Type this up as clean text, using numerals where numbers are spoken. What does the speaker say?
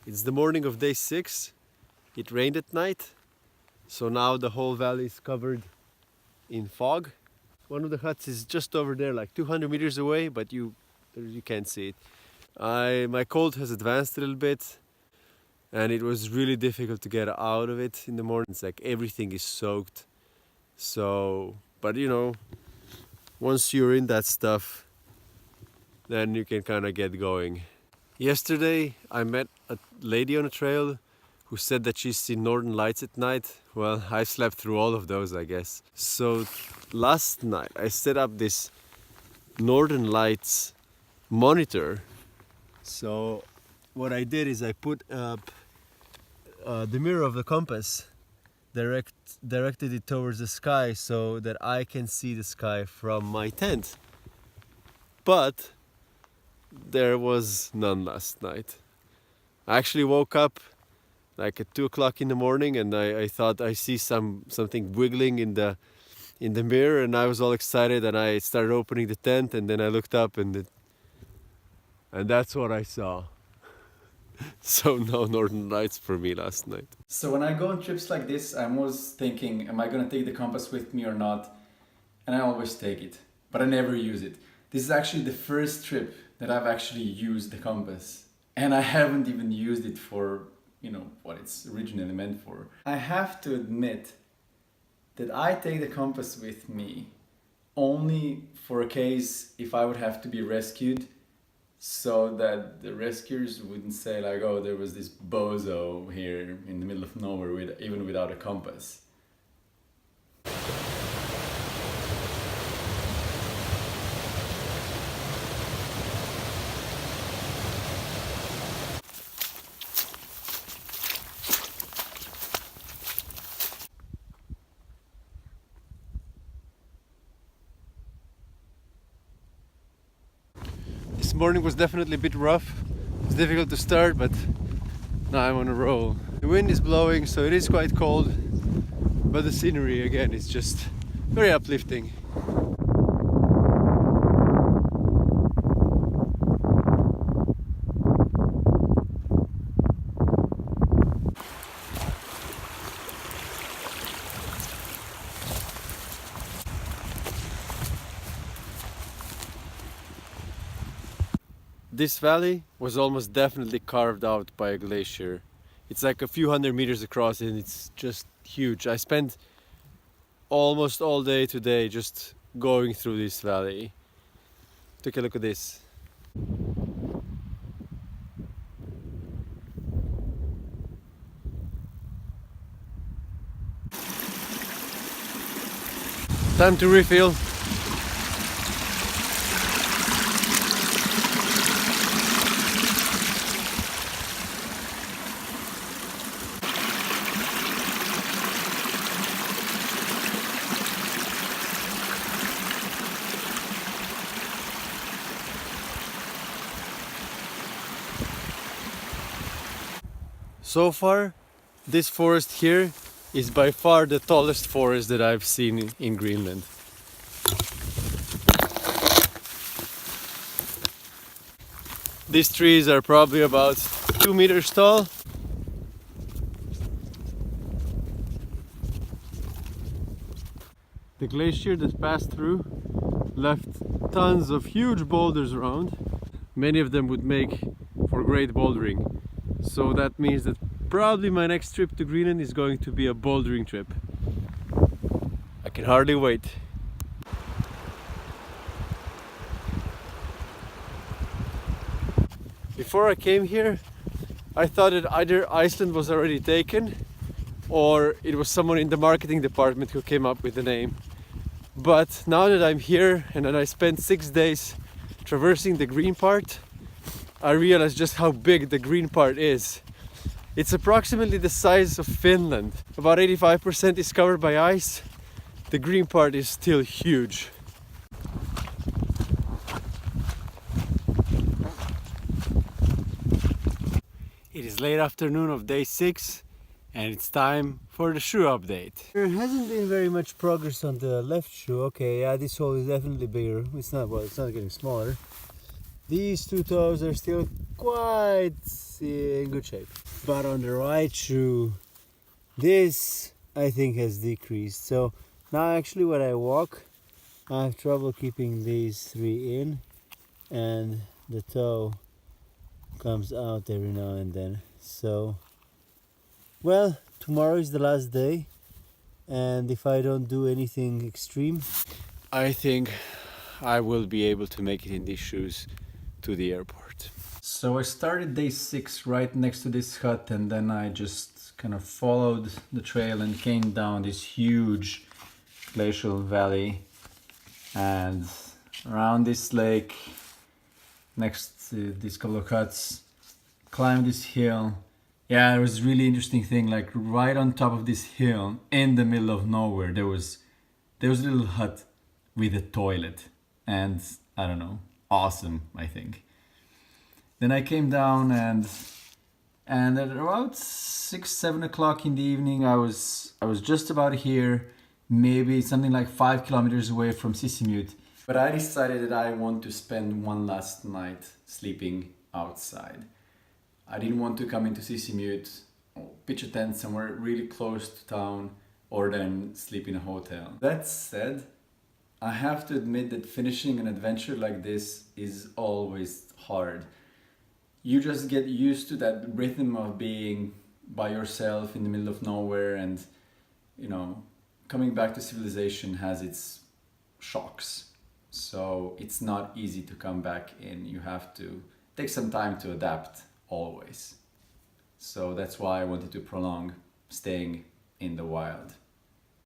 It's the morning of day 6. It rained at night, so now the whole valley is covered in fog. One of the huts is just over there, like 200 meters away, but you can't see it. My cold has advanced a little bit, and it was really difficult to get out of it in the morning. It's like everything is soaked. So, but you know, once you're in that stuff, then you can kind of get going. Yesterday I met a lady on a trail who said that she's seen northern lights at night. Well, I slept through all of those, I guess. So last night I set up this northern lights monitor. So what I did is I put up the mirror of the compass, directed it towards the sky so that I can see the sky from my tent. But there was none last night. I actually woke up like at 2 o'clock in the morning, and I thought I see something wiggling in the mirror, and I was all excited, and I started opening the tent, and then I looked up and that's what I saw. So no northern lights for me last night. So when I go on trips like this, I'm always thinking, am I gonna take the compass with me or not? And I always take it, but I never use it. This is actually the first trip that I've actually used the compass. And I haven't even used it for, you know, what it's originally meant for. I have to admit that I take the compass with me only for a case if I would have to be rescued, so that the rescuers wouldn't say like, oh, there was this bozo here in the middle of nowhere even without a compass. This morning was definitely a bit rough. It's difficult to start, but now I'm on a roll. The wind is blowing, so it is quite cold, but the scenery again is just very uplifting. This valley was almost definitely carved out by a glacier. It's like a few hundred meters across, and it's just huge. I spent almost all day today just going through this valley. Take a look at this. Time to refill. So far, this forest here is by far the tallest forest that I've seen in Greenland. These trees are probably about 2 meters tall. The glacier that passed through left tons of huge boulders around. Many of them would make for great bouldering. So that means that probably my next trip to Greenland is going to be a bouldering trip. I can hardly wait. Before I came here, I thought that either Iceland was already taken or it was someone in the marketing department who came up with the name. But now that I'm here and that I spent 6 days traversing the green part, I realized just how big the green part is. It's approximately the size of Finland. About 85% is covered by ice. The green part is still huge. It is late afternoon of day 6, and it's time for the shoe update. There hasn't been very much progress on the left shoe. Okay, yeah, this hole is definitely bigger. It's not getting smaller. These two toes are still quite in good shape. But on the right shoe, this I think has decreased. So now actually when I walk, I have trouble keeping these three in, and the toe comes out every now and then. So, well, tomorrow is the last day, and if I don't do anything extreme, I think I will be able to make it in these shoes to the airport. So I started day 6 right next to this hut, and then I just kind of followed the trail and came down this huge glacial valley and around this lake next to these couple of huts, climbed this hill. Yeah, it was a really interesting thing, like right on top of this hill in the middle of nowhere there was a little hut with a toilet, and I don't know, awesome, I think. Then I came down, and at about 6-7 o'clock in the evening I was just about here, maybe something like 5 kilometers away from Sisimiut. But I decided that I want to spend one last night sleeping outside. I didn't want to come into Sisimiut or pitch a tent somewhere really close to town or then sleep in a hotel. That said, I have to admit that finishing an adventure like this is always hard. You just get used to that rhythm of being by yourself in the middle of nowhere, and you know, coming back to civilization has its shocks. So it's not easy to come back in. You have to take some time to adapt always. So that's why I wanted to prolong staying in the wild.